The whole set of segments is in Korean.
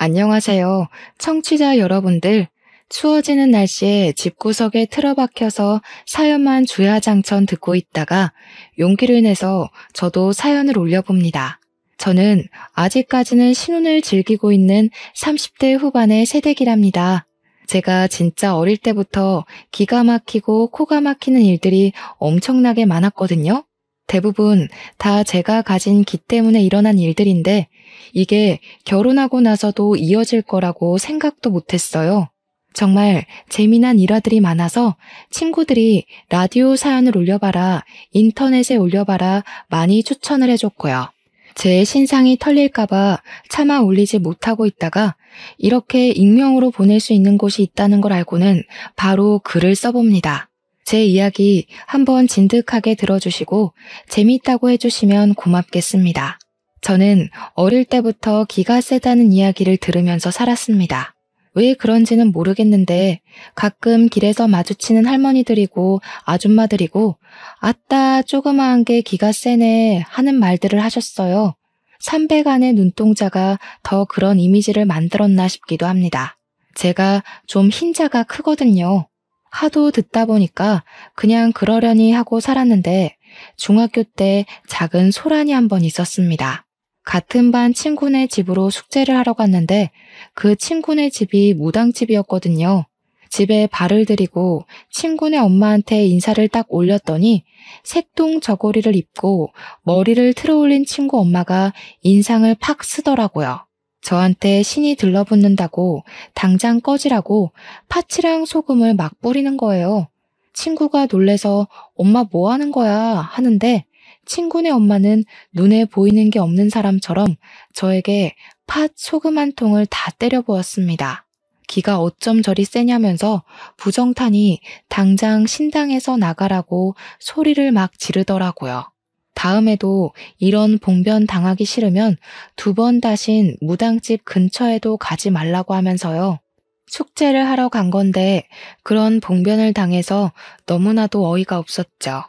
안녕하세요. 청취자 여러분들. 추워지는 날씨에 집구석에 틀어박혀서 사연만 주야장천 듣고 있다가 용기를 내서 저도 사연을 올려봅니다. 저는 아직까지는 신혼을 즐기고 있는 30대 후반의 새댁이랍니다. 제가 진짜 어릴 때부터 기가 막히고 코가 막히는 일들이 엄청나게 많았거든요. 대부분 다 제가 가진 기 때문에 일어난 일들인데 이게 결혼하고 나서도 이어질 거라고 생각도 못했어요. 정말 재미난 일화들이 많아서 친구들이 라디오 사연을 올려봐라, 인터넷에 올려봐라 많이 추천을 해줬고요. 제 신상이 털릴까봐 차마 올리지 못하고 있다가 이렇게 익명으로 보낼 수 있는 곳이 있다는 걸 알고는 바로 글을 써봅니다. 제 이야기 한번 진득하게 들어주시고 재밌다고 해주시면 고맙겠습니다. 저는 어릴 때부터 기가 세다는 이야기를 들으면서 살았습니다. 왜 그런지는 모르겠는데 가끔 길에서 마주치는 할머니들이고 아줌마들이고 아따 조그마한 게 기가 세네 하는 말들을 하셨어요. 300안의 눈동자가 더 그런 이미지를 만들었나 싶기도 합니다. 제가 좀 흰자가 크거든요. 하도 듣다 보니까 그냥 그러려니 하고 살았는데 중학교 때 작은 소란이 한 번 있었습니다. 같은 반 친구네 집으로 숙제를 하러 갔는데 그 친구네 집이 무당집이었거든요. 집에 발을 들이고 친구네 엄마한테 인사를 딱 올렸더니 색동 저고리를 입고 머리를 틀어 올린 친구 엄마가 인상을 팍 쓰더라고요. 저한테 신이 들러붙는다고 당장 꺼지라고 파치랑 소금을 막 뿌리는 거예요. 친구가 놀래서 엄마 뭐 하는 거야 하는데 친구네 엄마는 눈에 보이는 게 없는 사람처럼 저에게 팥 소금 한 통을 다 때려 부었습니다. 기가 어쩜 저리 세냐면서 부정타니 당장 신당에서 나가라고 소리를 막 지르더라고요. 다음에도 이런 봉변 당하기 싫으면 2번 다신 무당집 근처에도 가지 말라고 하면서요. 숙제를 하러 간 건데 그런 봉변을 당해서 너무나도 어이가 없었죠.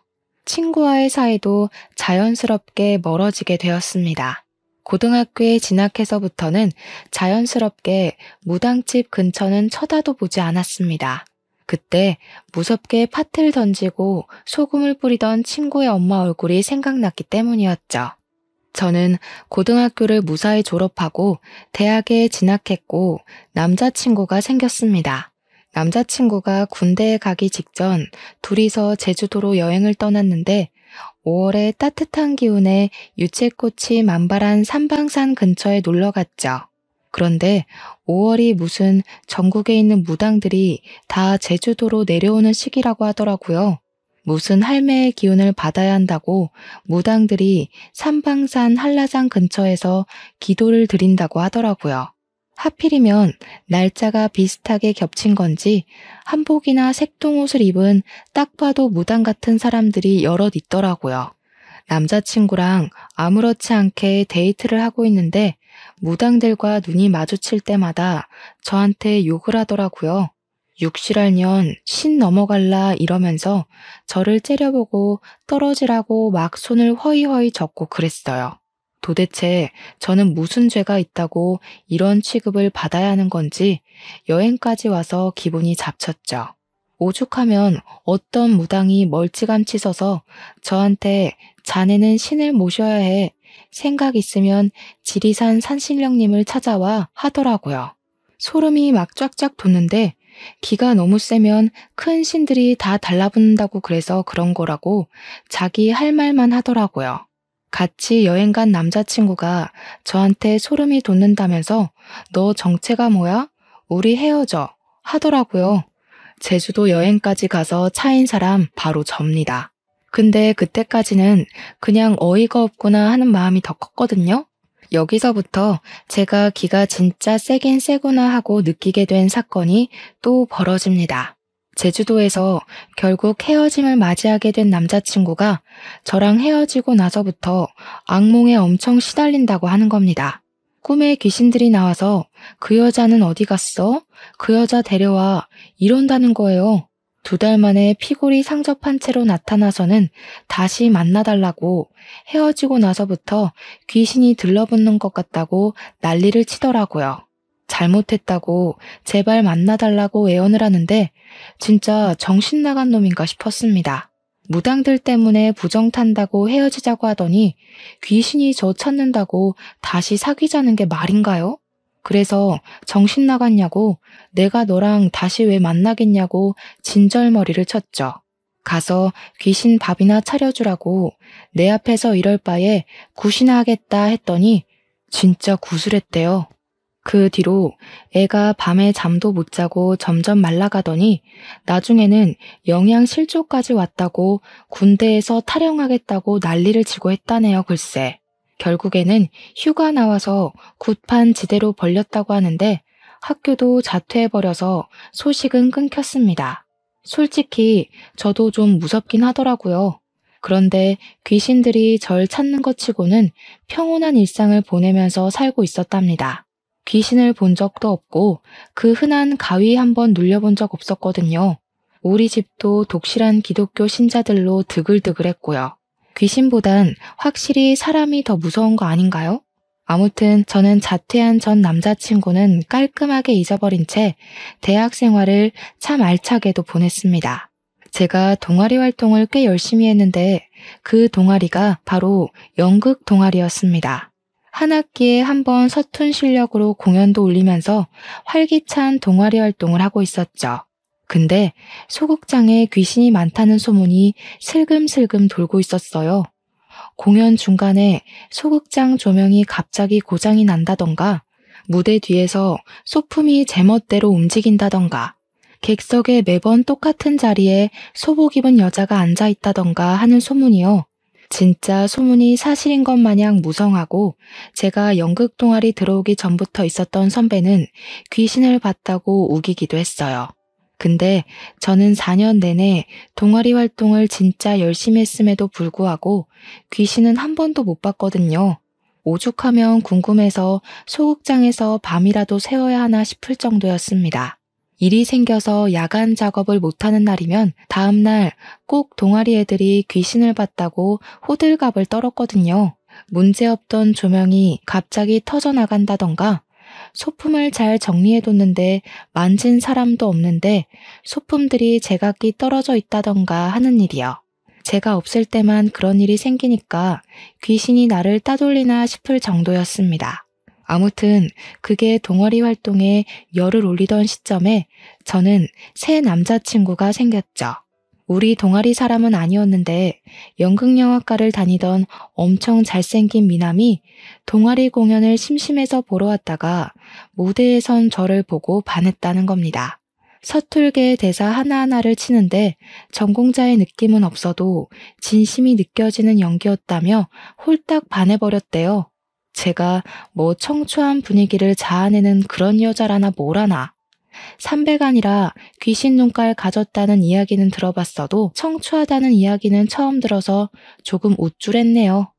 친구와의 사이도 자연스럽게 멀어지게 되었습니다. 고등학교에 진학해서부터는 자연스럽게 무당집 근처는 쳐다도 보지 않았습니다. 그때 무섭게 팥을 던지고 소금을 뿌리던 친구의 엄마 얼굴이 생각났기 때문이었죠. 저는 고등학교를 무사히 졸업하고 대학에 진학했고 남자친구가 생겼습니다. 남자친구가 군대에 가기 직전 둘이서 제주도로 여행을 떠났는데 5월에 따뜻한 기운에 유채꽃이 만발한 삼방산 근처에 놀러 갔죠. 그런데 5월이 무슨 전국에 있는 무당들이 다 제주도로 내려오는 시기라고 하더라고요. 무슨 할매의 기운을 받아야 한다고 무당들이 삼방산 한라산 근처에서 기도를 드린다고 하더라고요. 하필이면 날짜가 비슷하게 겹친 건지 한복이나 색동옷을 입은 딱 봐도 무당 같은 사람들이 여럿 있더라고요. 남자친구랑 아무렇지 않게 데이트를 하고 있는데 무당들과 눈이 마주칠 때마다 저한테 욕을 하더라고요. 육실할년 신 넘어갈라 이러면서 저를 째려보고 떨어지라고 막 손을 허이허이 젓고 그랬어요. 도대체 저는 무슨 죄가 있다고 이런 취급을 받아야 하는 건지 여행까지 와서 기분이 잡쳤죠. 오죽하면 어떤 무당이 멀찌감치 서서 저한테 자네는 신을 모셔야 해. 생각 있으면 지리산 산신령님을 찾아와 하더라고요. 소름이 막 쫙쫙 돋는데 기가 너무 세면 큰 신들이 다 달라붙는다고 그래서 그런 거라고 자기 할 말만 하더라고요. 같이 여행 간 남자친구가 저한테 소름이 돋는다면서 너 정체가 뭐야? 우리 헤어져 하더라고요. 제주도 여행까지 가서 차인 사람 바로 접니다. 근데 그때까지는 그냥 어이가 없구나 하는 마음이 더 컸거든요. 여기서부터 제가 기가 진짜 세긴 세구나 하고 느끼게 된 사건이 또 벌어집니다. 제주도에서 결국 헤어짐을 맞이하게 된 남자친구가 저랑 헤어지고 나서부터 악몽에 엄청 시달린다고 하는 겁니다. 꿈에 귀신들이 나와서 그 여자는 어디 갔어? 그 여자 데려와 이런다는 거예요. 2달 만에 피골이 상접한 채로 나타나서는 다시 만나달라고 헤어지고 나서부터 귀신이 들러붙는 것 같다고 난리를 치더라고요. 잘못했다고 제발 만나달라고 애원을 하는데 진짜 정신 나간 놈인가 싶었습니다. 무당들 때문에 부정 탄다고 헤어지자고 하더니 귀신이 저 찾는다고 다시 사귀자는 게 말인가요? 그래서 정신 나갔냐고 내가 너랑 다시 왜 만나겠냐고 진절머리를 쳤죠. 가서 귀신 밥이나 차려주라고 내 앞에서 이럴 바에 굿이나 하겠다 했더니 진짜 구슬했대요. 그 뒤로 애가 밤에 잠도 못 자고 점점 말라가더니 나중에는 영양실조까지 왔다고 군대에서 탈영하겠다고 난리를 치고 했다네요, 글쎄. 결국에는 휴가 나와서 굿판 지대로 벌렸다고 하는데 학교도 자퇴해버려서 소식은 끊겼습니다. 솔직히 저도 좀 무섭긴 하더라고요. 그런데 귀신들이 절 찾는 것 치고는 평온한 일상을 보내면서 살고 있었답니다. 귀신을 본 적도 없고 그 흔한 가위 한번 눌려본 적 없었거든요. 우리 집도 독실한 기독교 신자들로 드글드글했고요. 귀신보단 확실히 사람이 더 무서운 거 아닌가요? 아무튼 저는 자퇴한 전 남자친구는 깔끔하게 잊어버린 채 대학 생활을 참 알차게도 보냈습니다. 제가 동아리 활동을 꽤 열심히 했는데 그 동아리가 바로 연극 동아리였습니다. 한 학기에 한 번 서툰 실력으로 공연도 올리면서 활기찬 동아리 활동을 하고 있었죠. 근데 소극장에 귀신이 많다는 소문이 슬금슬금 돌고 있었어요. 공연 중간에 소극장 조명이 갑자기 고장이 난다던가, 무대 뒤에서 소품이 제멋대로 움직인다던가, 객석에 매번 똑같은 자리에 소복 입은 여자가 앉아 있다던가 하는 소문이요. 진짜 소문이 사실인 것 마냥 무성하고 제가 연극 동아리 들어오기 전부터 있었던 선배는 귀신을 봤다고 우기기도 했어요. 근데 저는 4년 내내 동아리 활동을 진짜 열심히 했음에도 불구하고 귀신은 한 번도 못 봤거든요. 오죽하면 궁금해서 소극장에서 밤이라도 새워야 하나 싶을 정도였습니다. 일이 생겨서 야간 작업을 못하는 날이면 다음날 꼭 동아리 애들이 귀신을 봤다고 호들갑을 떨었거든요. 문제없던 조명이 갑자기 터져나간다던가, 소품을 잘 정리해뒀는데 만진 사람도 없는데 소품들이 제각기 떨어져 있다던가 하는 일이요. 제가 없을 때만 그런 일이 생기니까 귀신이 나를 따돌리나 싶을 정도였습니다. 아무튼 그게 동아리 활동에 열을 올리던 시점에 저는 새 남자친구가 생겼죠. 우리 동아리 사람은 아니었는데 연극영화과를 다니던 엄청 잘생긴 미남이 동아리 공연을 심심해서 보러 왔다가 무대에 선 저를 보고 반했다는 겁니다. 서툴게 대사 하나하나를 치는데 전공자의 느낌은 없어도 진심이 느껴지는 연기였다며 홀딱 반해버렸대요. 제가 뭐 청초한 분위기를 자아내는 그런 여자라나 뭐라나. 삼배가 아니라 귀신 눈깔 가졌다는 이야기는 들어봤어도 청초하다는 이야기는 처음 들어서 조금 우쭐했네요.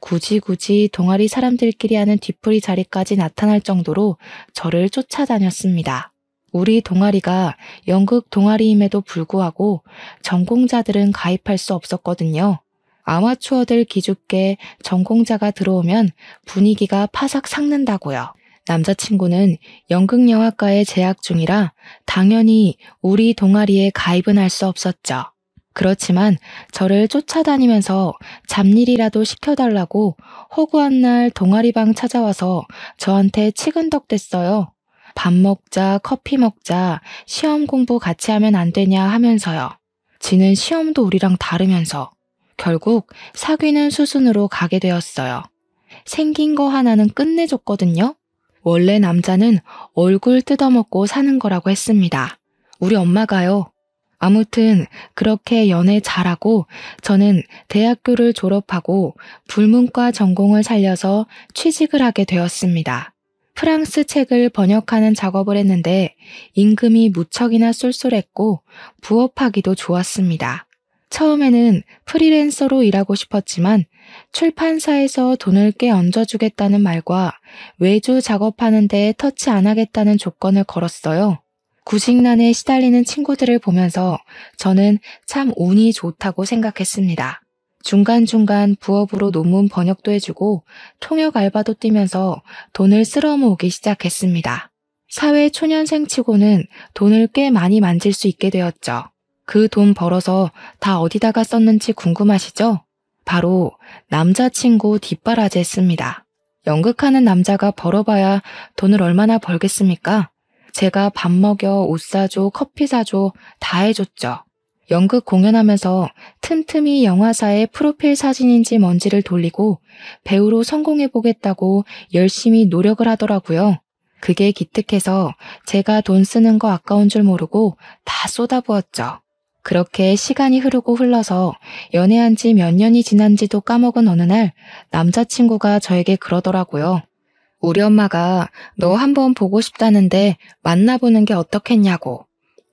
굳이 동아리 사람들끼리 하는 뒤풀이 자리까지 나타날 정도로 저를 쫓아다녔습니다. 우리 동아리가 연극 동아리임에도 불구하고 전공자들은 가입할 수 없었거든요. 아마추어들 기죽게 전공자가 들어오면 분위기가 파삭 삭는다고요. 남자친구는 연극영화과에 재학 중이라 당연히 우리 동아리에 가입은 할 수 없었죠. 그렇지만 저를 쫓아다니면서 잡일이라도 시켜달라고 허구한 날 동아리방 찾아와서 저한테 치근덕댔어요. 밥 먹자, 커피 먹자, 시험 공부 같이 하면 안 되냐 하면서요. 지는 시험도 우리랑 다르면서. 결국 사귀는 수순으로 가게 되었어요. 생긴 거 하나는 끝내줬거든요. 원래 남자는 얼굴 뜯어먹고 사는 거라고 했습니다. 우리 엄마가요. 아무튼 그렇게 연애 잘하고 저는 대학교를 졸업하고 불문과 전공을 살려서 취직을 하게 되었습니다. 프랑스 책을 번역하는 작업을 했는데 임금이 무척이나 쏠쏠했고 부업하기도 좋았습니다. 처음에는 프리랜서로 일하고 싶었지만 출판사에서 돈을 꽤 얹어주겠다는 말과 외주 작업하는데 터치 안 하겠다는 조건을 걸었어요. 구직난에 시달리는 친구들을 보면서 저는 참 운이 좋다고 생각했습니다. 중간중간 부업으로 논문 번역도 해주고 통역 알바도 뛰면서 돈을 쓸어 모으기 시작했습니다. 사회 초년생 치고는 돈을 꽤 많이 만질 수 있게 되었죠. 그 돈 벌어서 다 어디다가 썼는지 궁금하시죠? 바로 남자친구 뒷바라지했습니다. 연극하는 남자가 벌어봐야 돈을 얼마나 벌겠습니까? 제가 밥 먹여, 옷 사줘, 커피 사줘 다 해줬죠. 연극 공연하면서 틈틈이 영화사의 프로필 사진인지 뭔지를 돌리고 배우로 성공해보겠다고 열심히 노력을 하더라고요. 그게 기특해서 제가 돈 쓰는 거 아까운 줄 모르고 다 쏟아부었죠. 그렇게 시간이 흐르고 흘러서 연애한 지 몇 년이 지난지도 까먹은 어느 날 남자친구가 저에게 그러더라고요. 우리 엄마가 너 한번 보고 싶다는데 만나보는 게 어떻겠냐고.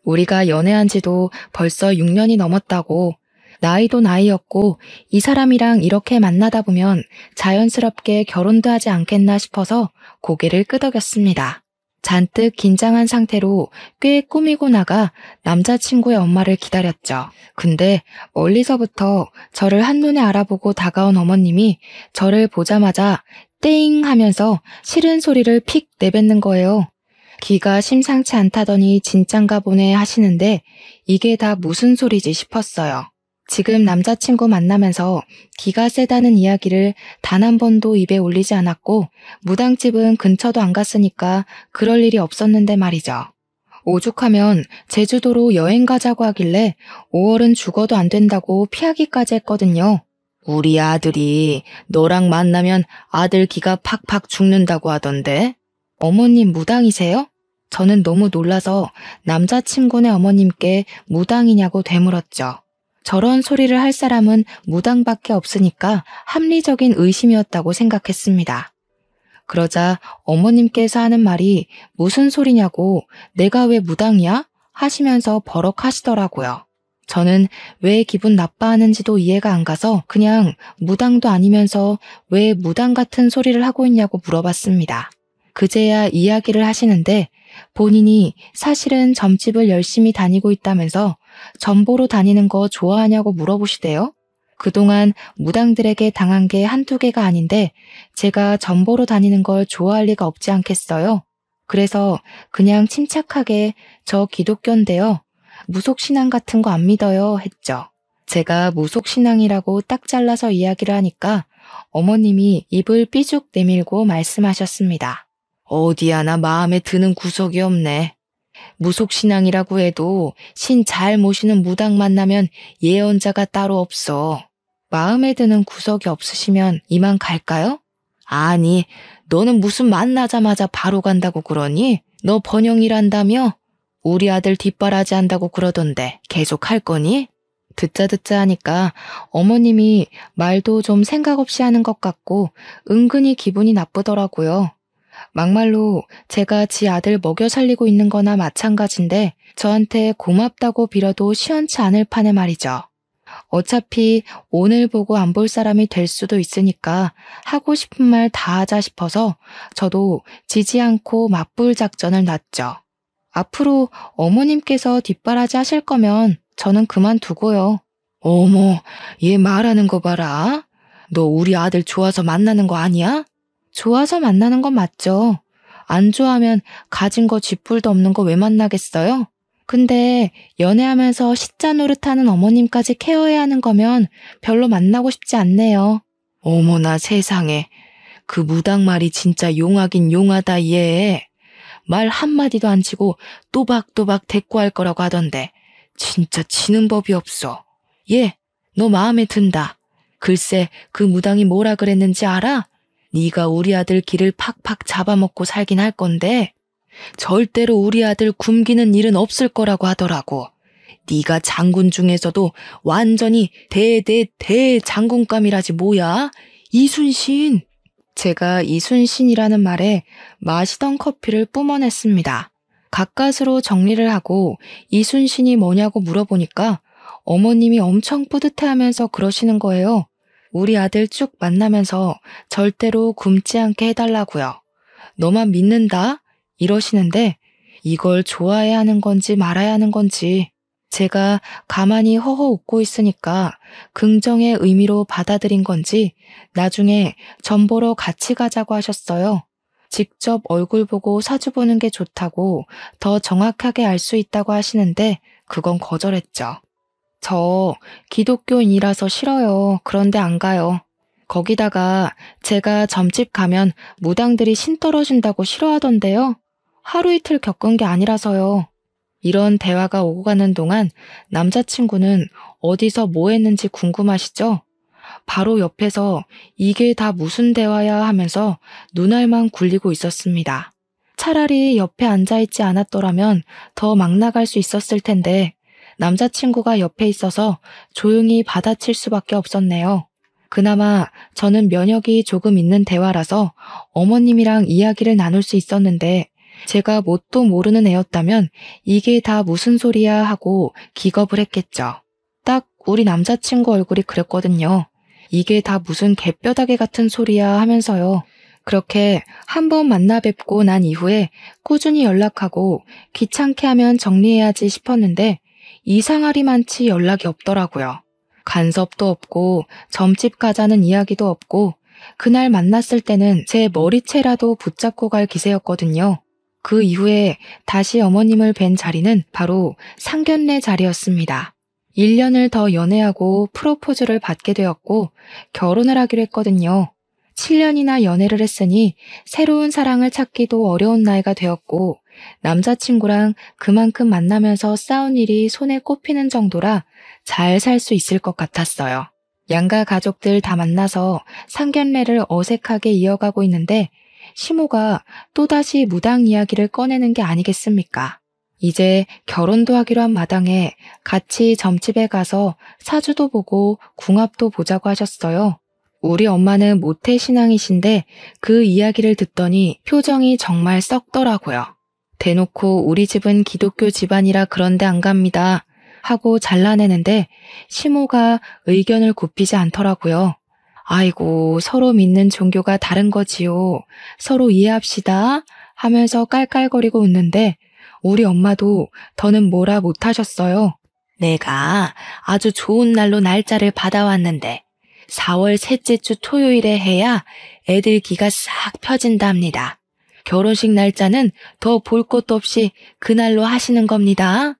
우리가 연애한 지도 벌써 6년이 넘었다고. 나이도 나이였고 이 사람이랑 이렇게 만나다 보면 자연스럽게 결혼도 하지 않겠나 싶어서 고개를 끄덕였습니다. 잔뜩 긴장한 상태로 꽤 꾸미고 나가 남자친구의 엄마를 기다렸죠. 근데 멀리서부터 저를 한눈에 알아보고 다가온 어머님이 저를 보자마자 땡 하면서 싫은 소리를 픽 내뱉는 거예요. 기가 심상치 않다더니 진짠가 보네 하시는데 이게 다 무슨 소리지 싶었어요. 지금 남자친구 만나면서 기가 세다는 이야기를 단 한 번도 입에 올리지 않았고 무당집은 근처도 안 갔으니까 그럴 일이 없었는데 말이죠. 오죽하면 제주도로 여행 가자고 하길래 5월은 죽어도 안 된다고 피하기까지 했거든요. 우리 아들이 너랑 만나면 아들 기가 팍팍 죽는다고 하던데. 어머님 무당이세요? 저는 너무 놀라서 남자친구네 어머님께 무당이냐고 되물었죠. 저런 소리를 할 사람은 무당밖에 없으니까 합리적인 의심이었다고 생각했습니다. 그러자 어머님께서 하는 말이 무슨 소리냐고 내가 왜 무당이야? 하시면서 버럭 하시더라고요. 저는 왜 기분 나빠하는지도 이해가 안 가서 그냥 무당도 아니면서 왜 무당 같은 소리를 하고 있냐고 물어봤습니다. 그제야 이야기를 하시는데 본인이 사실은 점집을 열심히 다니고 있다면서 점 보러 다니는 거 좋아하냐고 물어보시대요. 그동안 무당들에게 당한 게 한두 개가 아닌데 제가 점 보러 다니는 걸 좋아할 리가 없지 않겠어요? 그래서 그냥 침착하게 저 기독교인데요. 무속신앙 같은 거 안 믿어요 했죠. 제가 무속신앙이라고 딱 잘라서 이야기를 하니까 어머님이 입을 삐죽 내밀고 말씀하셨습니다. 어디 하나 마음에 드는 구석이 없네. 무속신앙이라고 해도 신 잘 모시는 무당 만나면 예언자가 따로 없어. 마음에 드는 구석이 없으시면 이만 갈까요? 아니, 너는 무슨 만나자마자 바로 간다고 그러니? 너 번영이란다며? 우리 아들 뒷바라지 한다고 그러던데 계속 할 거니? 듣자 하니까 어머님이 말도 좀 생각 없이 하는 것 같고 은근히 기분이 나쁘더라고요. 막말로 제가 지 아들 먹여 살리고 있는 거나 마찬가지인데 저한테 고맙다고 빌어도 시원치 않을 판에 말이죠. 어차피 오늘 보고 안 볼 사람이 될 수도 있으니까 하고 싶은 말 다 하자 싶어서 저도 지지 않고 맞불 작전을 놨죠. 앞으로 어머님께서 뒷바라지 하실 거면 저는 그만두고요. 어머, 얘 말하는 거 봐라. 너 우리 아들 좋아서 만나는 거 아니야? 좋아서 만나는 건 맞죠. 안 좋아하면 가진 거 쥐뿔도 없는 거 왜 만나겠어요? 근데 연애하면서 시자 노릇하는 어머님까지 케어해야 하는 거면 별로 만나고 싶지 않네요. 어머나 세상에. 그 무당 말이 진짜 용하긴 용하다 얘. 말 한마디도 안 치고 또박또박 대꾸할 거라고 하던데 진짜 치는 법이 없어. 얘, 너 마음에 든다. 글쎄 그 무당이 뭐라 그랬는지 알아? 네가 우리 아들 기를 팍팍 잡아먹고 살긴 할 건데 절대로 우리 아들 굶기는 일은 없을 거라고 하더라고. 네가 장군 중에서도 완전히 대장군감이라지 뭐야? 이순신. 제가 이순신이라는 말에 마시던 커피를 뿜어냈습니다. 가까스로 정리를 하고 이순신이 뭐냐고 물어보니까 어머님이 엄청 뿌듯해하면서 그러시는 거예요. 우리 아들 쭉 만나면서 절대로 굶지 않게 해달라고요. 너만 믿는다? 이러시는데 이걸 좋아해야 하는 건지 말아야 하는 건지 제가 가만히 허허 웃고 있으니까 긍정의 의미로 받아들인 건지 나중에 점 보러 같이 가자고 하셨어요. 직접 얼굴 보고 사주 보는 게 좋다고 더 정확하게 알 수 있다고 하시는데 그건 거절했죠. 저 기독교인이라서 싫어요. 그런데 안 가요. 거기다가 제가 점집 가면 무당들이 신 떨어진다고 싫어하던데요. 하루 이틀 겪은 게 아니라서요. 이런 대화가 오고 가는 동안 남자친구는 어디서 뭐 했는지 궁금하시죠? 바로 옆에서 이게 다 무슨 대화야 하면서 눈알만 굴리고 있었습니다. 차라리 옆에 앉아있지 않았더라면 더 막 나갈 수 있었을 텐데 남자친구가 옆에 있어서 조용히 받아칠 수밖에 없었네요. 그나마 저는 면역이 조금 있는 대화라서 어머님이랑 이야기를 나눌 수 있었는데 제가 뭣도 모르는 애였다면 이게 다 무슨 소리야 하고 기겁을 했겠죠. 딱 우리 남자친구 얼굴이 그랬거든요. 이게 다 무슨 개뼈다귀 같은 소리야 하면서요. 그렇게 한 번 만나 뵙고 난 이후에 꾸준히 연락하고 귀찮게 하면 정리해야지 싶었는데 이상하리만치 연락이 없더라고요. 간섭도 없고 점집 가자는 이야기도 없고 그날 만났을 때는 제 머리채라도 붙잡고 갈 기세였거든요. 그 이후에 다시 어머님을 뵌 자리는 바로 상견례 자리였습니다. 1년을 더 연애하고 프로포즈를 받게 되었고 결혼을 하기로 했거든요. 7년이나 연애를 했으니 새로운 사랑을 찾기도 어려운 나이가 되었고 남자친구랑 그만큼 만나면서 싸운 일이 손에 꼽히는 정도라 잘 살 수 있을 것 같았어요. 양가 가족들 다 만나서 상견례를 어색하게 이어가고 있는데 시모가 또다시 무당 이야기를 꺼내는 게 아니겠습니까? 이제 결혼도 하기로 한 마당에 같이 점집에 가서 사주도 보고 궁합도 보자고 하셨어요. 우리 엄마는 모태신앙이신데 그 이야기를 듣더니 표정이 정말 썩더라고요. 대놓고 우리 집은 기독교 집안이라 그런데 안 갑니다 하고 잘라내는데 시모가 의견을 굽히지 않더라고요. 아이고 서로 믿는 종교가 다른 거지요. 서로 이해합시다 하면서 깔깔거리고 웃는데 우리 엄마도 더는 뭐라 못하셨어요. 내가 아주 좋은 날로 날짜를 받아왔는데 4월 셋째 주 토요일에 해야 애들 기가 싹 펴진답니다. 결혼식 날짜는 더 볼 것도 없이 그날로 하시는 겁니다.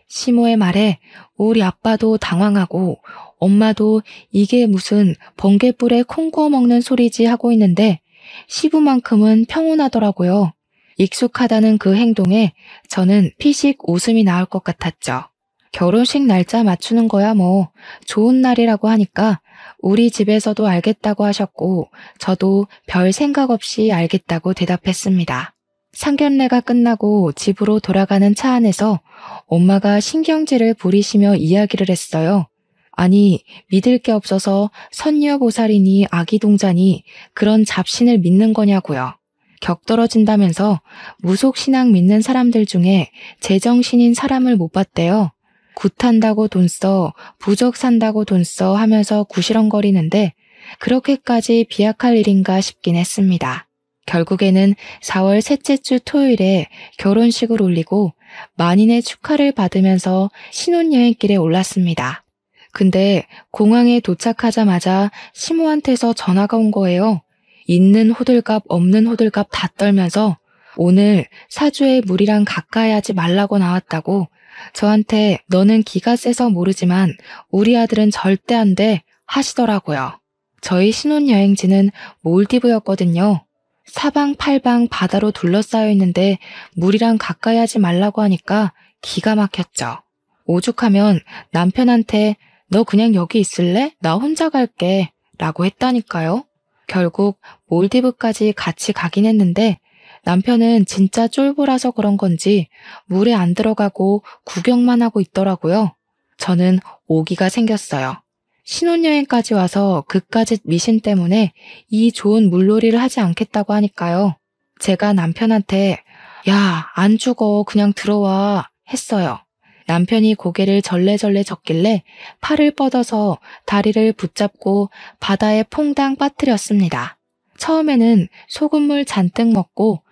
시모의 말에 우리 아빠도 당황하고 엄마도 이게 무슨 번갯불에 콩 구워 먹는 소리지 하고 있는데 시부만큼은 평온하더라고요. 익숙하다는 그 행동에 저는 피식 웃음이 나올 것 같았죠. 결혼식 날짜 맞추는 거야 뭐 좋은 날이라고 하니까 우리 집에서도 알겠다고 하셨고 저도 별 생각 없이 알겠다고 대답했습니다. 상견례가 끝나고 집으로 돌아가는 차 안에서 엄마가 신경질을 부리시며 이야기를 했어요. 아니 믿을 게 없어서 선녀보살이니 아기동자니 그런 잡신을 믿는 거냐고요. 격떨어진다면서 무속신앙 믿는 사람들 중에 제정신인 사람을 못 봤대요. 굿한다고 돈 써, 부적 산다고 돈 써 하면서 구시렁거리는데 그렇게까지 비약할 일인가 싶긴 했습니다. 결국에는 4월 셋째 주 토요일에 결혼식을 올리고 만인의 축하를 받으면서 신혼여행길에 올랐습니다. 근데 공항에 도착하자마자 시모한테서 전화가 온 거예요. 있는 호들갑 없는 호들갑 다 떨면서 오늘 사주에 물이랑 가까이 하지 말라고 나왔다고 저한테 너는 기가 세서 모르지만 우리 아들은 절대 안 돼 하시더라고요. 저희 신혼여행지는 몰디브였거든요. 사방팔방 바다로 둘러싸여 있는데 물이랑 가까이 하지 말라고 하니까 기가 막혔죠. 오죽하면 남편한테 너 그냥 여기 있을래? 나 혼자 갈게 라고 했다니까요. 결국 몰디브까지 같이 가긴 했는데 남편은 진짜 쫄보라서 그런 건지 물에 안 들어가고 구경만 하고 있더라고요. 저는 오기가 생겼어요. 신혼여행까지 와서 그까짓 미신 때문에 이 좋은 물놀이를 하지 않겠다고 하니까요. 제가 남편한테 야, 안 죽어 그냥 들어와 했어요. 남편이 고개를 절레절레 젓길래 팔을 뻗어서 다리를 붙잡고 바다에 퐁당 빠뜨렸습니다. 처음에는 소금물 잔뜩 먹고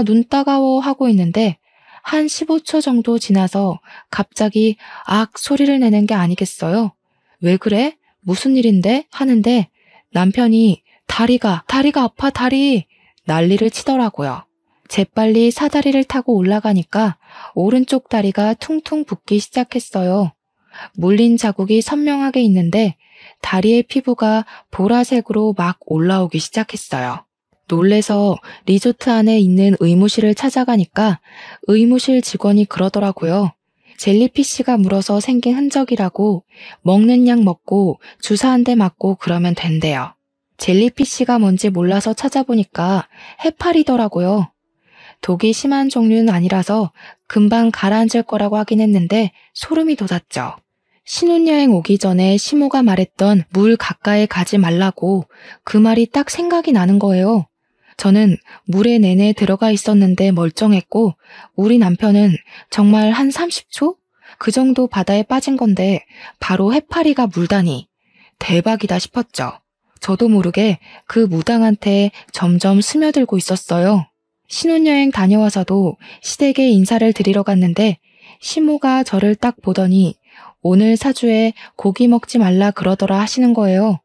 눈 따가워 하고 있는데 한 15초 정도 지나서 갑자기 악 소리를 내는 게 아니겠어요? 왜 그래? 무슨 일인데? 하는데 남편이 다리가 아파 다리 난리를 치더라고요. 재빨리 사다리를 타고 올라가니까 오른쪽 다리가 퉁퉁 붓기 시작했어요. 물린 자국이 선명하게 있는데 다리의 피부가 보라색으로 막 올라오기 시작했어요. 놀래서 리조트 안에 있는 의무실을 찾아가니까 의무실 직원이 그러더라고요. 젤리피쉬가 물어서 생긴 흔적이라고 먹는 약 먹고 주사 한 대 맞고 그러면 된대요. 젤리피쉬가 뭔지 몰라서 찾아보니까 해파리더라고요. 독이 심한 종류는 아니라서 금방 가라앉을 거라고 하긴 했는데 소름이 돋았죠. 신혼여행 오기 전에 시모가 말했던 물 가까이 가지 말라고 그 말이 딱 생각이 나는 거예요. 저는 물에 내내 들어가 있었는데 멀쩡했고 우리 남편은 정말 한 30초? 그 정도 바다에 빠진 건데 바로 해파리가 물다니 대박이다 싶었죠. 저도 모르게 그 무당한테 점점 스며들고 있었어요. 신혼여행 다녀와서도 시댁에 인사를 드리러 갔는데 시모가 저를 딱 보더니 오늘 사주에 고기 먹지 말라 그러더라 하시는 거예요.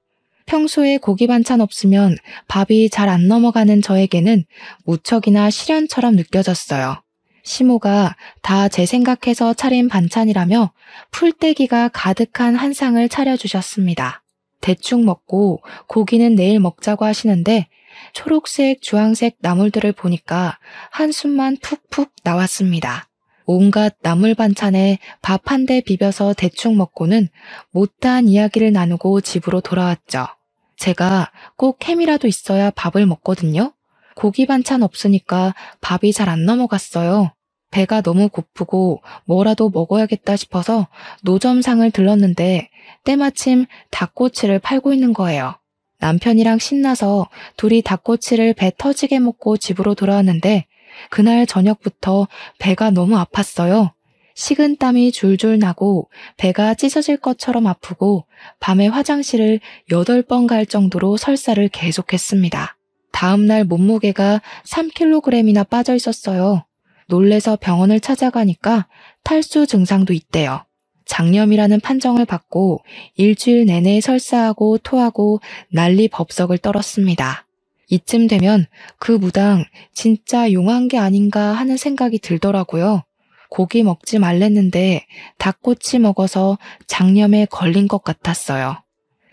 평소에 고기 반찬 없으면 밥이 잘 안 넘어가는 저에게는 무척이나 시련처럼 느껴졌어요. 시모가 다 제 생각해서 차린 반찬이라며 풀떼기가 가득한 한 상을 차려주셨습니다. 대충 먹고 고기는 내일 먹자고 하시는데 초록색, 주황색 나물들을 보니까 한숨만 푹푹 나왔습니다. 온갖 나물 반찬에 밥 한 대 비벼서 대충 먹고는 못다한 이야기를 나누고 집으로 돌아왔죠. 제가 꼭 햄이라도 있어야 밥을 먹거든요. 고기 반찬 없으니까 밥이 잘 안 넘어갔어요. 배가 너무 고프고 뭐라도 먹어야겠다 싶어서 노점상을 들렀는데 때마침 닭꼬치를 팔고 있는 거예요. 남편이랑 신나서 둘이 닭꼬치를 배 터지게 먹고 집으로 돌아왔는데 그날 저녁부터 배가 너무 아팠어요. 식은땀이 줄줄 나고 배가 찢어질 것처럼 아프고 밤에 화장실을 8번 갈 정도로 설사를 계속했습니다. 다음날 몸무게가 3kg이나 빠져 있었어요. 놀래서 병원을 찾아가니까 탈수 증상도 있대요. 장염이라는 판정을 받고 일주일 내내 설사하고 토하고 난리 법석을 떨었습니다. 이쯤 되면 그 무당 진짜 용한 게 아닌가 하는 생각이 들더라고요. 고기 먹지 말랬는데 닭꼬치 먹어서 장염에 걸린 것 같았어요.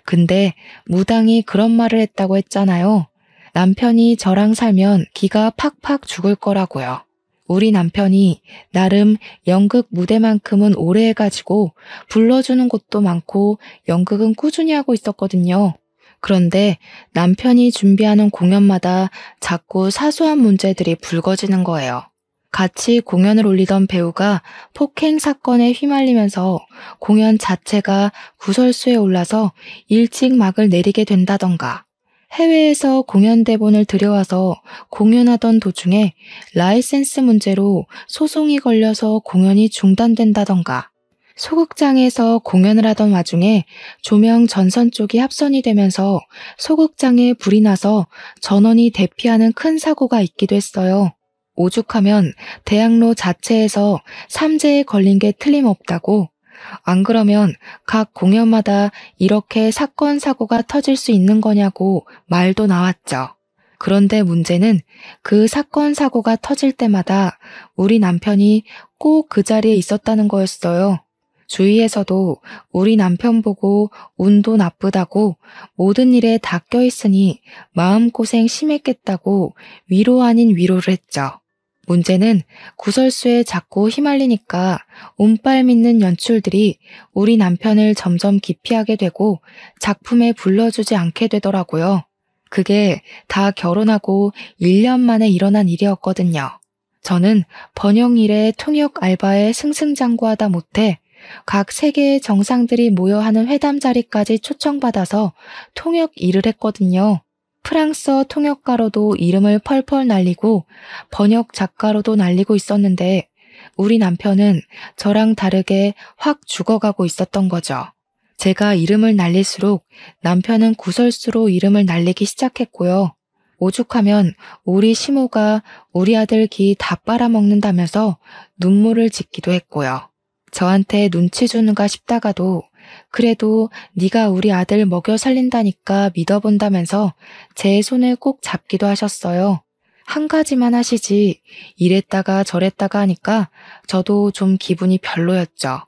근데 무당이 그런 말을 했다고 했잖아요. 남편이 저랑 살면 기가 팍팍 죽을 거라고요. 우리 남편이 나름 연극 무대만큼은 오래 해가지고 불러주는 곳도 많고 연극은 꾸준히 하고 있었거든요. 그런데 남편이 준비하는 공연마다 자꾸 사소한 문제들이 불거지는 거예요. 같이 공연을 올리던 배우가 폭행 사건에 휘말리면서 공연 자체가 구설수에 올라서 일찍 막을 내리게 된다던가, 해외에서 공연 대본을 들여와서 공연하던 도중에 라이센스 문제로 소송이 걸려서 공연이 중단된다던가, 소극장에서 공연을 하던 와중에 조명 전선 쪽이 합선이 되면서 소극장에 불이 나서 전원이 대피하는 큰 사고가 있기도 했어요. 오죽하면 대학로 자체에서 삼재에 걸린 게 틀림없다고, 안 그러면 각 공연마다 이렇게 사건 사고가 터질 수 있는 거냐고 말도 나왔죠. 그런데 문제는 그 사건 사고가 터질 때마다 우리 남편이 꼭 그 자리에 있었다는 거였어요. 주위에서도 우리 남편 보고 운도 나쁘다고 모든 일에 다 껴있으니 마음고생 심했겠다고 위로 아닌 위로를 했죠. 문제는 구설수에 자꾸 휘말리니까 운빨 믿는 연출들이 우리 남편을 점점 기피하게 되고 작품에 불러주지 않게 되더라고요. 그게 다 결혼하고 1년 만에 일어난 일이었거든요. 저는 번역 일에 통역 알바에 승승장구하다 못해 각 세계의 정상들이 모여 하는 회담 자리까지 초청받아서 통역 일을 했거든요. 프랑스어 통역가로도 이름을 펄펄 날리고 번역 작가로도 날리고 있었는데 우리 남편은 저랑 다르게 확 죽어가고 있었던 거죠. 제가 이름을 날릴수록 남편은 구설수로 이름을 날리기 시작했고요. 오죽하면 우리 시모가 우리 아들 기 다 빨아먹는다면서 눈물을 짓기도 했고요. 저한테 눈치 주는가 싶다가도 그래도 네가 우리 아들 먹여 살린다니까 믿어본다면서 제 손을 꼭 잡기도 하셨어요. 한 가지만 하시지 이랬다가 저랬다가 하니까 저도 좀 기분이 별로였죠.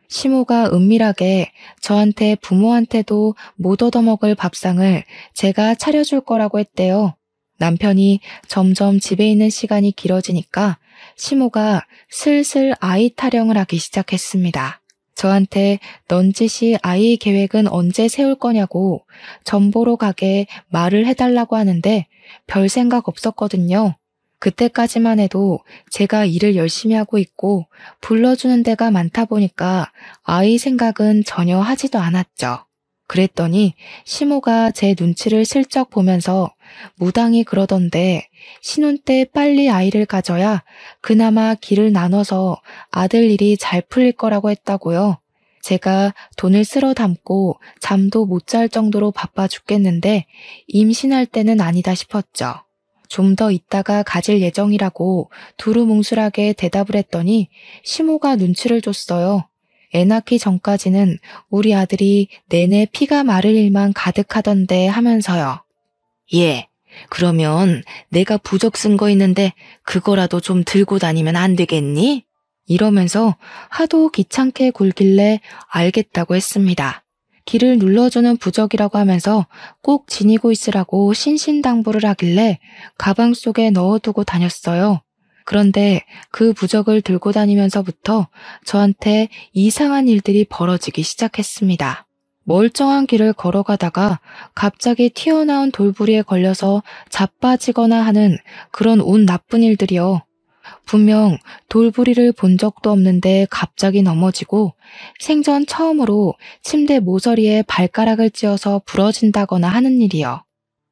시모가 은밀하게 저한테 부모한테도 못 얻어먹을 밥상을 제가 차려줄 거라고 했대요. 남편이 점점 집에 있는 시간이 길어지니까 시모가 슬슬 아이 타령을 하기 시작했습니다. 저한테 넌지시 아이 계획은 언제 세울 거냐고 점 보러 가게 말을 해달라고 하는데 별 생각 없었거든요. 그때까지만 해도 제가 일을 열심히 하고 있고 불러주는 데가 많다 보니까 아이 생각은 전혀 하지도 않았죠. 그랬더니 시모가 제 눈치를 슬쩍 보면서 무당이 그러던데 신혼 때 빨리 아이를 가져야 그나마 길을 나눠서 아들 일이 잘 풀릴 거라고 했다고요. 제가 돈을 쓸어 담고 잠도 못 잘 정도로 바빠 죽겠는데 임신할 때는 아니다 싶었죠. 좀 더 있다가 가질 예정이라고 두루뭉술하게 대답을 했더니 시모가 눈치를 줬어요. 애 낳기 전까지는 우리 아들이 내내 피가 마를 일만 가득하던데 하면서요. 예, 그러면 내가 부적 쓴 거 있는데 그거라도 좀 들고 다니면 안 되겠니? 이러면서 하도 귀찮게 굴길래 알겠다고 했습니다. 길을 눌러주는 부적이라고 하면서 꼭 지니고 있으라고 신신당부를 하길래 가방 속에 넣어두고 다녔어요. 그런데 그 부적을 들고 다니면서부터 저한테 이상한 일들이 벌어지기 시작했습니다. 멀쩡한 길을 걸어가다가 갑자기 튀어나온 돌부리에 걸려서 자빠지거나 하는 그런 운 나쁜 일들이요. 분명 돌부리를 본 적도 없는데 갑자기 넘어지고 생전 처음으로 침대 모서리에 발가락을 찧어서 부러진다거나 하는 일이요.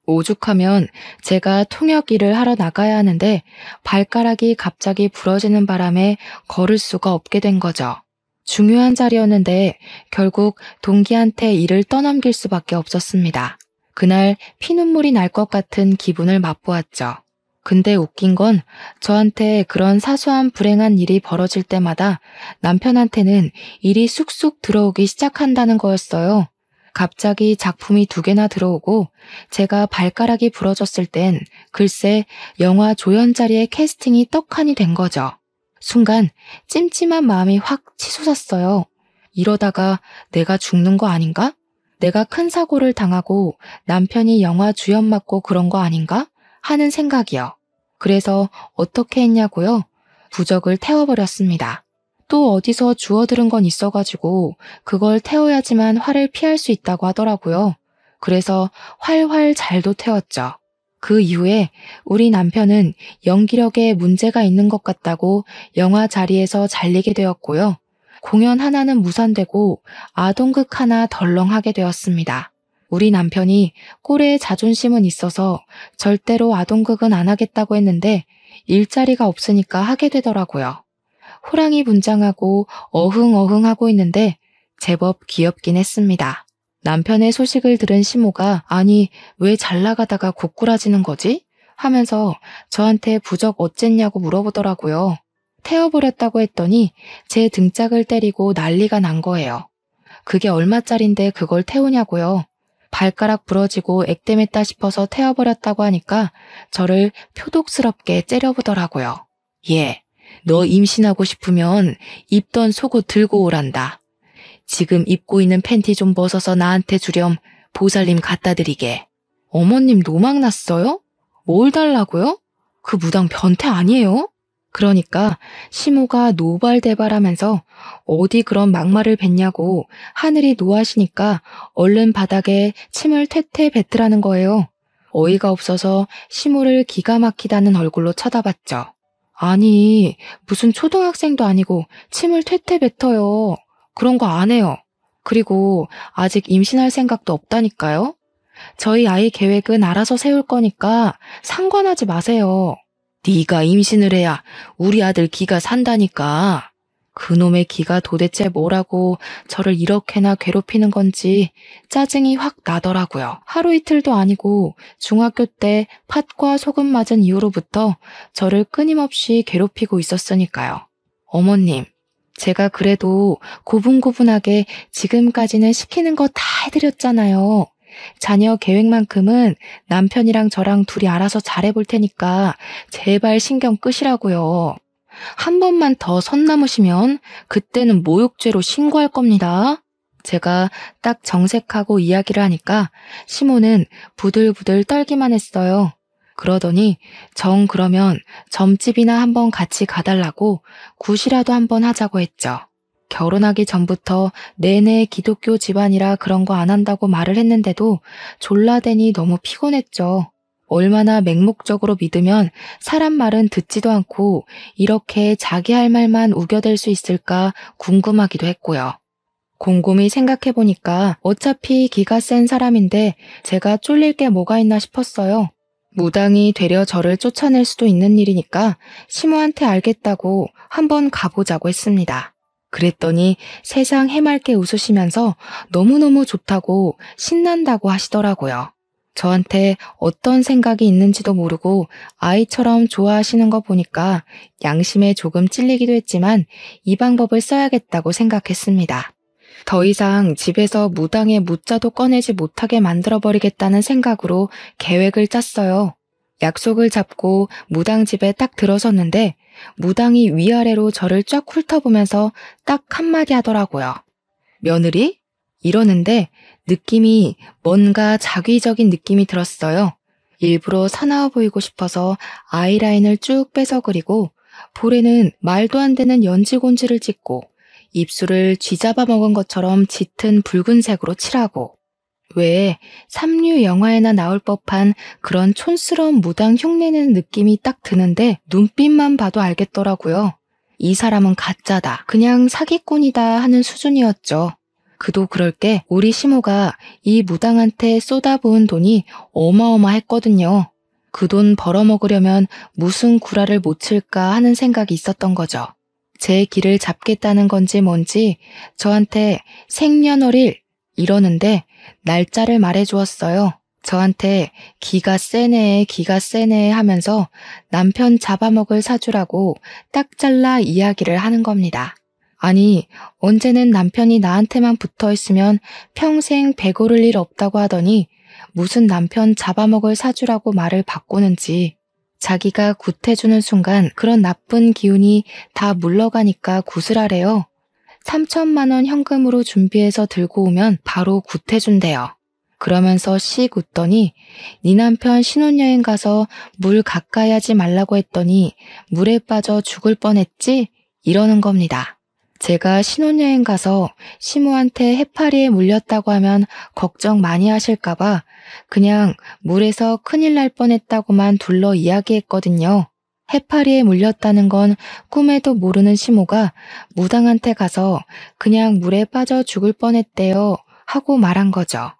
오죽하면 제가 통역 일을 하러 나가야 하는데 발가락이 갑자기 부러지는 바람에 걸을 수가 없게 된 거죠. 중요한 자리였는데 결국 동기한테 일을 떠넘길 수밖에 없었습니다. 그날 피눈물이 날 것 같은 기분을 맛보았죠. 근데 웃긴 건 저한테 그런 사소한 불행한 일이 벌어질 때마다 남편한테는 일이 쑥쑥 들어오기 시작한다는 거였어요. 갑자기 작품이 2개나 들어오고 제가 발가락이 부러졌을 땐 글쎄 영화 조연자리의 캐스팅이 떡하니 된 거죠. 순간 찜찜한 마음이 확 치솟았어요. 이러다가 내가 죽는 거 아닌가? 내가 큰 사고를 당하고 남편이 영화 주연 맡고 그런 거 아닌가? 하는 생각이요. 그래서 어떻게 했냐고요? 부적을 태워버렸습니다. 또 어디서 주워들은 건 있어가지고 그걸 태워야지만 화를 피할 수 있다고 하더라고요. 그래서 활활 잘도 태웠죠. 그 이후에 우리 남편은 연기력에 문제가 있는 것 같다고 영화 자리에서 잘리게 되었고요. 공연 하나는 무산되고 아동극 하나 덜렁하게 되었습니다. 우리 남편이 꼴에 자존심은 있어서 절대로 아동극은 안 하겠다고 했는데 일자리가 없으니까 하게 되더라고요. 호랑이 분장하고 어흥어흥하고 있는데 제법 귀엽긴 했습니다. 남편의 소식을 들은 시모가 아니 왜 잘 나가다가 고꾸라지는 거지? 하면서 저한테 부적 어쨌냐고 물어보더라고요. 태워버렸다고 했더니 제 등짝을 때리고 난리가 난 거예요. 그게 얼마짜린데 그걸 태우냐고요. 발가락 부러지고 액땜했다 싶어서 태워버렸다고 하니까 저를 표독스럽게 째려보더라고요. 예, 너 임신하고 싶으면 입던 속옷 들고 오란다. 지금 입고 있는 팬티 좀 벗어서 나한테 주렴 보살님 갖다 드리게. 어머님 노망 났어요? 뭘 달라고요? 그 무당 변태 아니에요? 그러니까 시모가 노발대발하면서 어디 그런 막말을 뱉냐고 하늘이 노하시니까 얼른 바닥에 침을 퇴퇴 뱉으라는 거예요. 어이가 없어서 시모를 기가 막히다는 얼굴로 쳐다봤죠. 아니 무슨 초등학생도 아니고 침을 퇴퇴 뱉어요. 그런 거 안 해요. 그리고 아직 임신할 생각도 없다니까요. 저희 아이 계획은 알아서 세울 거니까 상관하지 마세요. 네가 임신을 해야 우리 아들 기가 산다니까. 그놈의 기가 도대체 뭐라고 저를 이렇게나 괴롭히는 건지 짜증이 확 나더라고요. 하루 이틀도 아니고 중학교 때 팥과 소금 맞은 이후로부터 저를 끊임없이 괴롭히고 있었으니까요. 어머님, 제가 그래도 고분고분하게 지금까지는 시키는 거 다 해드렸잖아요. 자녀 계획만큼은 남편이랑 저랑 둘이 알아서 잘해볼 테니까 제발 신경 끄시라고요. 한 번만 더 선 넘으시면 그때는 모욕죄로 신고할 겁니다. 제가 딱 정색하고 이야기를 하니까 시모는 부들부들 떨기만 했어요. 그러더니 정 그러면 점집이나 한번 같이 가달라고 굿이라도 한번 하자고 했죠. 결혼하기 전부터 내내 기독교 집안이라 그런 거 안 한다고 말을 했는데도 졸라대니 너무 피곤했죠. 얼마나 맹목적으로 믿으면 사람 말은 듣지도 않고 이렇게 자기 할 말만 우겨댈 수 있을까 궁금하기도 했고요. 곰곰이 생각해보니까 어차피 기가 센 사람인데 제가 쫄릴 게 뭐가 있나 싶었어요. 무당이 되려 저를 쫓아낼 수도 있는 일이니까 시모한테 알겠다고 한번 가보자고 했습니다. 그랬더니 세상 해맑게 웃으시면서 너무너무 좋다고 신난다고 하시더라고요. 저한테 어떤 생각이 있는지도 모르고 아이처럼 좋아하시는 거 보니까 양심에 조금 찔리기도 했지만 이 방법을 써야겠다고 생각했습니다. 더 이상 집에서 무당의 무자도 꺼내지 못하게 만들어버리겠다는 생각으로 계획을 짰어요. 약속을 잡고 무당집에 딱 들어섰는데 무당이 위아래로 저를 쫙 훑어보면서 딱 한마디 하더라고요. 며느리? 이러는데 느낌이 뭔가 자기적인 느낌이 들었어요. 일부러 사나워 보이고 싶어서 아이라인을 쭉 빼서 그리고 볼에는 말도 안 되는 연지곤지를 찍고 입술을 쥐잡아 먹은 것처럼 짙은 붉은색으로 칠하고 왜 삼류 영화에나 나올 법한 그런 촌스러운 무당 흉내내는 느낌이 딱 드는데 눈빛만 봐도 알겠더라고요. 이 사람은 가짜다, 그냥 사기꾼이다 하는 수준이었죠. 그도 그럴 게 우리 시모가 이 무당한테 쏟아부은 돈이 어마어마했거든요. 그 돈 벌어먹으려면 무슨 구라를 못 칠까 하는 생각이 있었던 거죠. 제 길을 잡겠다는 건지 뭔지 저한테 생년월일 이러는데 날짜를 말해주었어요. 저한테 기가 세네 하면서 남편 잡아먹을 사주라고 딱 잘라 이야기를 하는 겁니다. 아니, 언제는 남편이 나한테만 붙어있으면 평생 배고를 일 없다고 하더니 무슨 남편 잡아먹을 사주라고 말을 바꾸는지. 자기가 굿해주는 순간 그런 나쁜 기운이 다 물러가니까 굿을 하래요. 3천만 원 현금으로 준비해서 들고 오면 바로 굿해준대요. 그러면서 씩 웃더니 네 남편 신혼여행 가서 물 가까이 하지 말라고 했더니 물에 빠져 죽을 뻔했지? 이러는 겁니다. 제가 신혼여행 가서 시모한테 해파리에 물렸다고 하면 걱정 많이 하실까봐 그냥 물에서 큰일 날 뻔했다고만 둘러 이야기했거든요. 해파리에 물렸다는 건 꿈에도 모르는 시모가 무당한테 가서 그냥 물에 빠져 죽을 뻔했대요 하고 말한 거죠.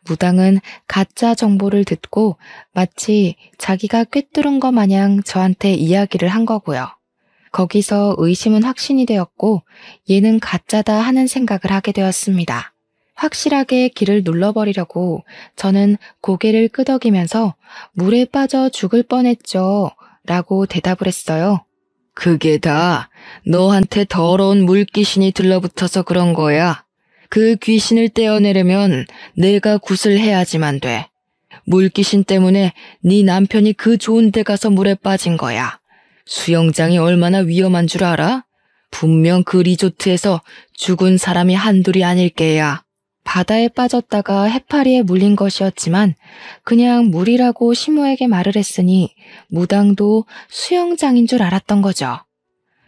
무당은 가짜 정보를 듣고 마치 자기가 꿰뚫은 것 마냥 저한테 이야기를 한 거고요. 거기서 의심은 확신이 되었고 얘는 가짜다 하는 생각을 하게 되었습니다. 확실하게 길을 눌러버리려고 저는 고개를 끄덕이면서 물에 빠져 죽을 뻔했죠 라고 대답을 했어요. 그게 다 너한테 더러운 물귀신이 들러붙어서 그런 거야. 그 귀신을 떼어내려면 내가 굿을 해야지만 돼. 물귀신 때문에 네 남편이 그 좋은 데 가서 물에 빠진 거야. 수영장이 얼마나 위험한 줄 알아? 분명 그 리조트에서 죽은 사람이 한둘이 아닐 게야. 바다에 빠졌다가 해파리에 물린 것이었지만 그냥 물이라고 시모에게 말을 했으니 무당도 수영장인 줄 알았던 거죠.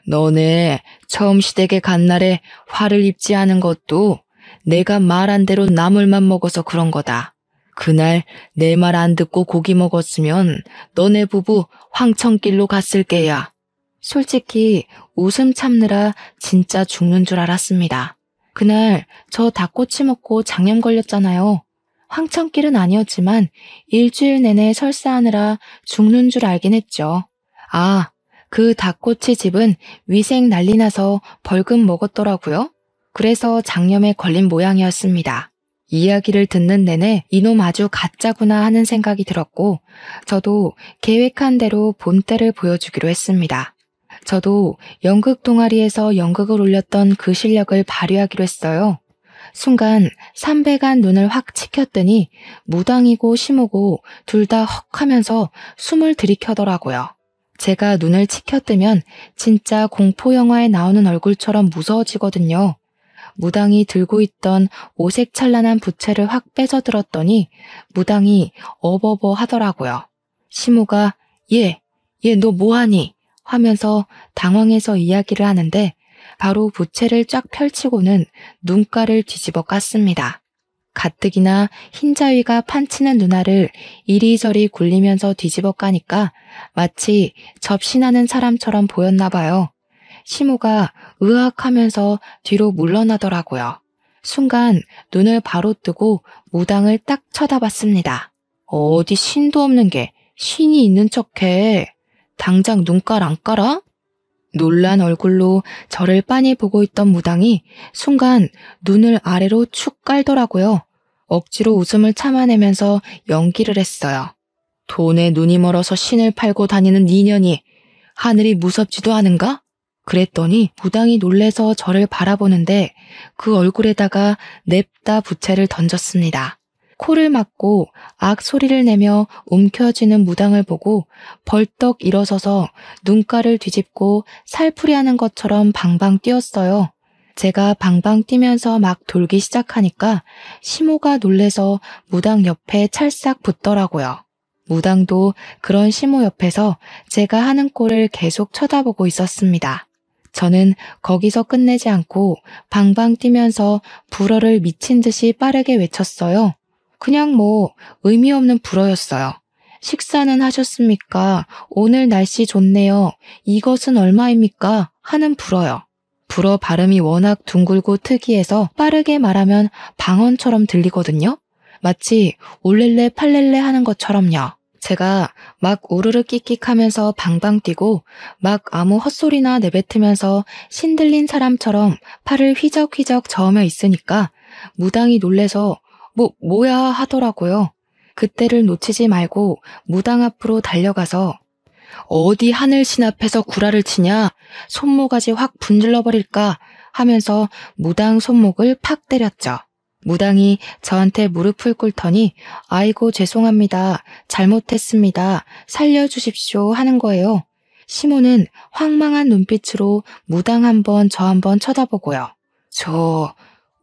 너네 처음 시댁에 간 날에 화를 입지 않은 것도 내가 말한 대로 나물만 먹어서 그런 거다. 그날 내 말 안 듣고 고기 먹었으면 너네 부부 황천길로 갔을 게야. 솔직히 웃음 참느라 진짜 죽는 줄 알았습니다. 그날 저 닭꼬치 먹고 장염 걸렸잖아요. 황천길은 아니었지만 일주일 내내 설사하느라 죽는 줄 알긴 했죠. 아, 그 닭꼬치 집은 위생 난리 나서 벌금 먹었더라고요. 그래서 장염에 걸린 모양이었습니다. 이야기를 듣는 내내 이놈 아주 가짜구나 하는 생각이 들었고 저도 계획한 대로 본때를 보여주기로 했습니다. 저도 연극 동아리에서 연극을 올렸던 그 실력을 발휘하기로 했어요. 순간 삼배간 눈을 확 치켰더니 무당이고 시모고 둘 다 헉 하면서 숨을 들이켜더라고요. 제가 눈을 치켜뜨면 진짜 공포영화에 나오는 얼굴처럼 무서워지거든요. 무당이 들고 있던 오색찬란한 부채를 확 빼서 들었더니 무당이 어버버 하더라고요. 시모가 얘 너 뭐하니? 하면서 당황해서 이야기를 하는데 바로 부채를 쫙 펼치고는 눈가를 뒤집어 깠습니다. 가뜩이나 흰자위가 판치는 눈알을 이리저리 굴리면서 뒤집어 까니까 마치 접신하는 사람처럼 보였나 봐요. 시모가 으악하면서 뒤로 물러나더라고요. 순간 눈을 바로 뜨고 무당을 딱 쳐다봤습니다. 어디 신도 없는 게 신이 있는 척해. 당장 눈깔 안 깔아? 놀란 얼굴로 저를 빤히 보고 있던 무당이 순간 눈을 아래로 축 깔더라고요. 억지로 웃음을 참아내면서 연기를 했어요. 돈에 눈이 멀어서 신을 팔고 다니는 니년이 하늘이 무섭지도 않은가? 그랬더니 무당이 놀래서 저를 바라보는데 그 얼굴에다가 냅다 부채를 던졌습니다. 코를 막고 악 소리를 내며 움켜쥐는 무당을 보고 벌떡 일어서서 눈가를 뒤집고 살풀이하는 것처럼 방방 뛰었어요. 제가 방방 뛰면서 막 돌기 시작하니까 시모가 놀래서 무당 옆에 찰싹 붙더라고요. 무당도 그런 시모 옆에서 제가 하는 꼴을 계속 쳐다보고 있었습니다. 저는 거기서 끝내지 않고 방방 뛰면서 불어를 미친 듯이 빠르게 외쳤어요. 그냥 의미 없는 불어였어요. 식사는 하셨습니까? 오늘 날씨 좋네요. 이것은 얼마입니까? 하는 불어요. 불어 발음이 워낙 둥글고 특이해서 빠르게 말하면 방언처럼 들리거든요. 마치 올렐레 팔렐레 하는 것처럼요. 제가 막 우르르 끽끽하면서 방방 뛰고 막 아무 헛소리나 내뱉으면서 신들린 사람처럼 팔을 휘적휘적 저으며 있으니까 무당이 놀래서 뭐야 하더라고요. 그때를 놓치지 말고 무당 앞으로 달려가서 어디 하늘신 앞에서 구라를 치냐? 손모가지 확 분질러버릴까? 하면서 무당 손목을 팍 때렸죠. 무당이 저한테 무릎을 꿇더니 아이고 죄송합니다. 잘못했습니다. 살려주십시오 하는 거예요. 시모는 황망한 눈빛으로 무당 한 번 저 한 번 쳐다보고요.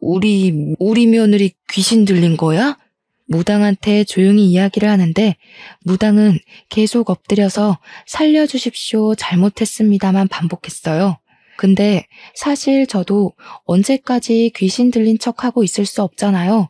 우리 며느리 귀신 들린 거야? 무당한테 조용히 이야기를 하는데 무당은 계속 엎드려서 살려주십시오 잘못했습니다만 반복했어요. 근데 사실 저도 언제까지 귀신 들린 척하고 있을 수 없잖아요.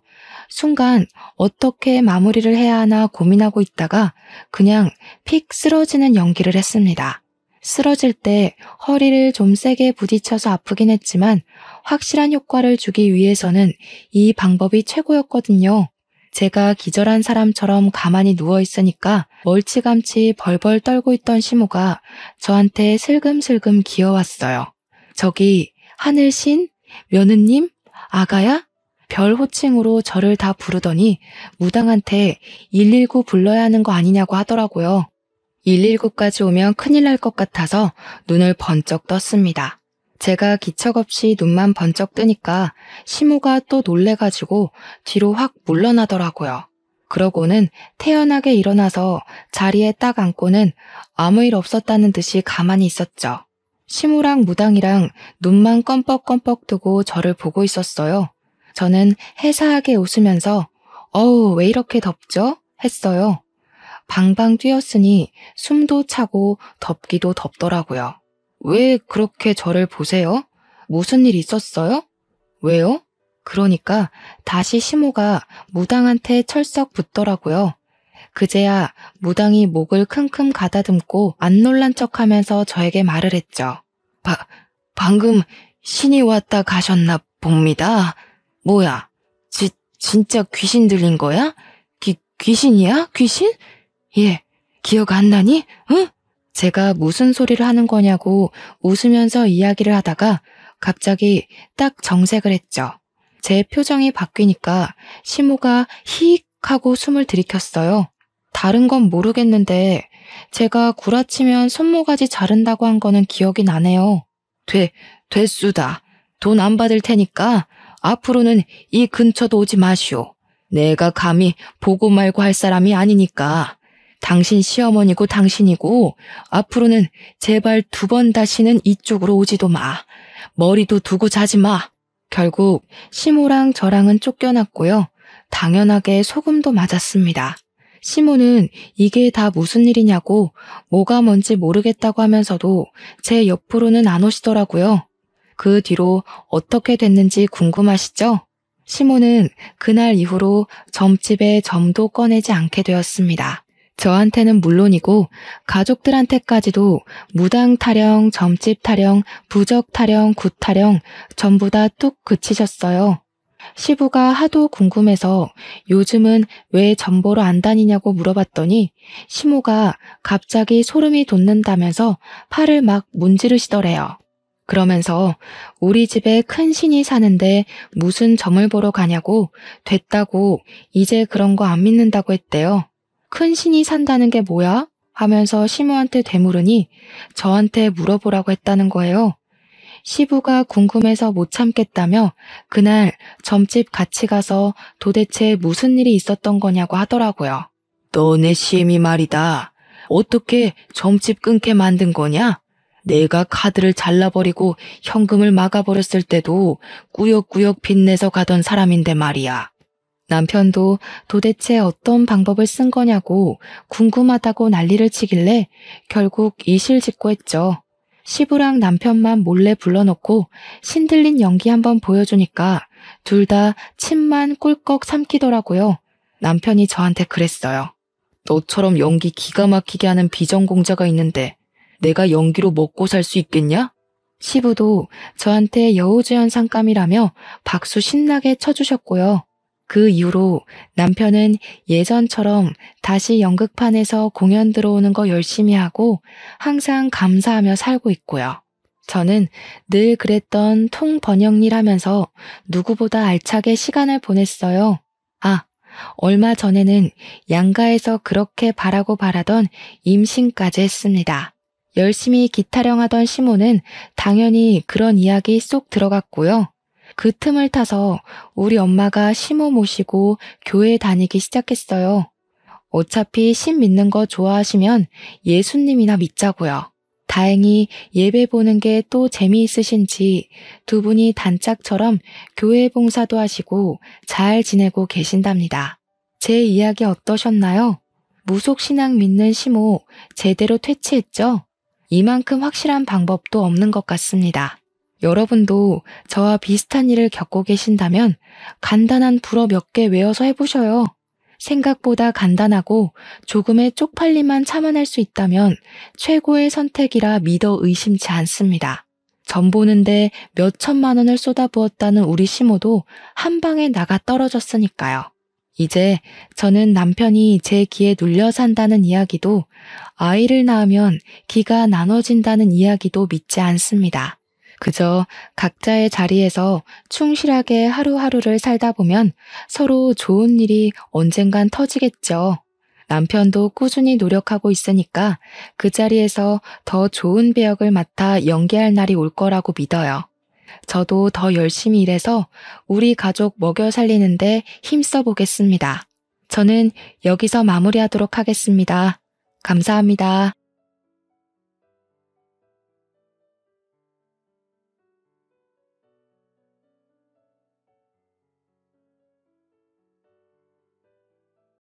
순간 어떻게 마무리를 해야 하나 고민하고 있다가 그냥 픽 쓰러지는 연기를 했습니다. 쓰러질 때 허리를 좀 세게 부딪혀서 아프긴 했지만 확실한 효과를 주기 위해서는 이 방법이 최고였거든요. 제가 기절한 사람처럼 가만히 누워있으니까 멀찌감치 벌벌 떨고 있던 시모가 저한테 슬금슬금 기어왔어요. 저기 하늘신? 며느님? 아가야? 별 호칭으로 저를 다 부르더니 무당한테 119 불러야 하는 거 아니냐고 하더라고요. 119까지 오면 큰일 날 것 같아서 눈을 번쩍 떴습니다. 제가 기척 없이 눈만 번쩍 뜨니까 시모가 또 놀래가지고 뒤로 확 물러나더라고요. 그러고는 태연하게 일어나서 자리에 딱 앉고는 아무 일 없었다는 듯이 가만히 있었죠. 시모랑 무당이랑 눈만 껌뻑껌뻑 뜨고 저를 보고 있었어요. 저는 해사하게 웃으면서 어우 왜 이렇게 덥죠? 했어요. 방방 뛰었으니 숨도 차고 덥기도 덥더라고요. 왜 그렇게 저를 보세요? 무슨 일 있었어요? 왜요? 그러니까 다시 시모가 무당한테 철썩 붙더라고요. 그제야 무당이 목을 킁킁 가다듬고 안 놀란 척하면서 저에게 말을 했죠. 방금 신이 왔다 가셨나 봅니다. 뭐야? 진짜 귀신 들린 거야? 귀신이야? 귀신? 예, 기억 안 나니? 응? 제가 무슨 소리를 하는 거냐고 웃으면서 이야기를 하다가 갑자기 딱 정색을 했죠. 제 표정이 바뀌니까 시모가 히익 하고 숨을 들이켰어요. 다른 건 모르겠는데 제가 구라치면 손모가지 자른다고 한 거는 기억이 나네요. 됐수다. 돈 안 받을 테니까 앞으로는 이 근처도 오지 마시오. 내가 감히 보고 말고 할 사람이 아니니까. 당신 시어머니고 당신이고 앞으로는 제발 2번 다시는 이쪽으로 오지도 마. 머리도 두고 자지 마. 결국 시모랑 저랑은 쫓겨났고요. 당연하게 소금도 맞았습니다. 시모는 이게 다 무슨 일이냐고 뭐가 뭔지 모르겠다고 하면서도 제 옆으로는 안 오시더라고요. 그 뒤로 어떻게 됐는지 궁금하시죠? 시모는 그날 이후로 점집에 점도 꺼내지 않게 되었습니다. 저한테는 물론이고 가족들한테까지도 무당 타령, 점집 타령, 부적 타령, 굿 타령 전부 다 뚝 그치셨어요. 시부가 하도 궁금해서 요즘은 왜 점보러 안 다니냐고 물어봤더니 시모가 갑자기 소름이 돋는다면서 팔을 막 문지르시더래요. 그러면서 우리 집에 큰 신이 사는데 무슨 점을 보러 가냐고 됐다고 이제 그런 거 안 믿는다고 했대요. 큰 신이 산다는 게 뭐야? 하면서 시모한테 되물으니 저한테 물어보라고 했다는 거예요. 시부가 궁금해서 못 참겠다며 그날 점집 같이 가서 도대체 무슨 일이 있었던 거냐고 하더라고요. 너네 시엠이 말이다. 어떻게 점집 끊게 만든 거냐? 내가 카드를 잘라버리고 현금을 막아버렸을 때도 꾸역꾸역 빚내서 가던 사람인데 말이야. 남편도 도대체 어떤 방법을 쓴 거냐고 궁금하다고 난리를 치길래 결국 이실직고했죠. 시부랑 남편만 몰래 불러놓고 신들린 연기 한번 보여주니까 둘 다 침만 꿀꺽 삼키더라고요. 남편이 저한테 그랬어요. 너처럼 연기 기가 막히게 하는 비전공자가 있는데 내가 연기로 먹고 살 수 있겠냐? 시부도 저한테 여우주연 상감이라며 박수 신나게 쳐주셨고요. 그 이후로 남편은 예전처럼 다시 연극판에서 공연 들어오는 거 열심히 하고 항상 감사하며 살고 있고요. 저는 늘 그랬던 통번역일 하면서 누구보다 알차게 시간을 보냈어요. 아, 얼마 전에는 양가에서 그렇게 바라고 바라던 임신까지 했습니다. 열심히 기타령하던 시모는 당연히 그런 이야기 쏙 들어갔고요. 그 틈을 타서 우리 엄마가 시모 모시고 교회 다니기 시작했어요. 어차피 신 믿는 거 좋아하시면 예수님이나 믿자고요. 다행히 예배 보는 게 또 재미있으신지 두 분이 단짝처럼 교회 봉사도 하시고 잘 지내고 계신답니다. 제 이야기 어떠셨나요? 무속신앙 믿는 시모 제대로 퇴치했죠? 이만큼 확실한 방법도 없는 것 같습니다. 여러분도 저와 비슷한 일을 겪고 계신다면 간단한 불어 몇 개 외워서 해보셔요. 생각보다 간단하고 조금의 쪽팔림만 참아낼 수 있다면 최고의 선택이라 믿어 의심치 않습니다. 점 보는데 몇 천만 원을 쏟아부었다는 우리 시모도 한 방에 나가 떨어졌으니까요. 이제 저는 남편이 제 기에 눌려 산다는 이야기도 아이를 낳으면 기가 나눠진다는 이야기도 믿지 않습니다. 그저 각자의 자리에서 충실하게 하루하루를 살다 보면 서로 좋은 일이 언젠간 터지겠죠. 남편도 꾸준히 노력하고 있으니까 그 자리에서 더 좋은 배역을 맡아 연기할 날이 올 거라고 믿어요. 저도 더 열심히 일해서 우리 가족 먹여 살리는데 힘써 보겠습니다. 저는 여기서 마무리하도록 하겠습니다. 감사합니다.